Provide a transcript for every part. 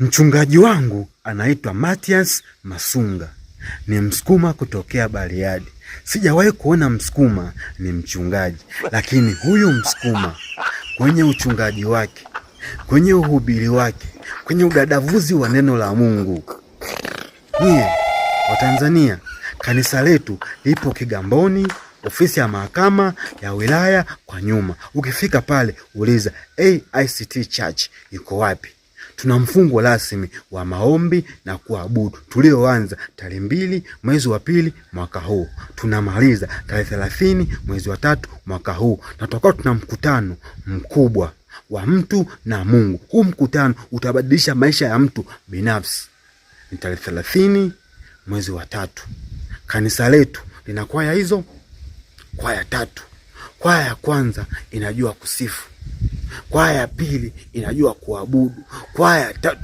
Mchungaji wangu anaitwa Mathias Masunga, ni Msukuma kutokea Bariadi. Sijawahi kuona Msukuma ni mchungaji, lakini huyu Msukuma kwenye uchungaji wake, kwenye uhubiri wake, kwenye udadavuzi wa neno la Mungu. Nyie wa Tanzania, kanisa letu lipo Kigamboni, ofisi ya mahakama ya wilaya kwa nyuma. Ukifika pale uliza AICT Church iko wapi. Tuna mfungo rasmi wa maombi na kuabudu tulioanza tarehe 2 mwezi wa 2 mwaka huu. Tunamaliza tarehe 30 mwezi wa 3 mwaka huu. Na tutakuwa tuna mkutano mkubwa wa mtu na Mungu. Huu mkutano utabadilisha maisha ya mtu binafsi. Ni tarehe 30 mwezi wa 3. Kanisa letu lina kwaya hizo, kwaya 3. Kwaya ya kwanza inajua kusifu. Kwaya ya pili inajua kuabudu. Kwaya ya 3,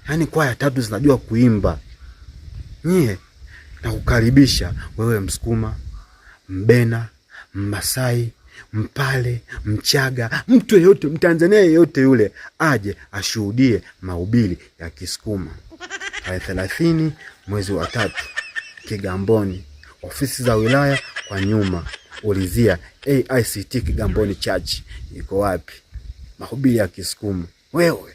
yani kwaya 3 zinajua kuimba. Nyie na kukaribisha wewe Msukuma, Mbena, Mmasai, Mpale, Mchaga, mtu yeyote, Mtanzania yeyote yule aje ashuhudie mahubiri ya Kisukuma. Tarehe 30 mwezi wa 3 Kigamboni, ofisi za wilaya kwa nyuma. Ulizia AICT Kigamboni Church iko wapi. Mahubiri ya Kisukuma. Wewe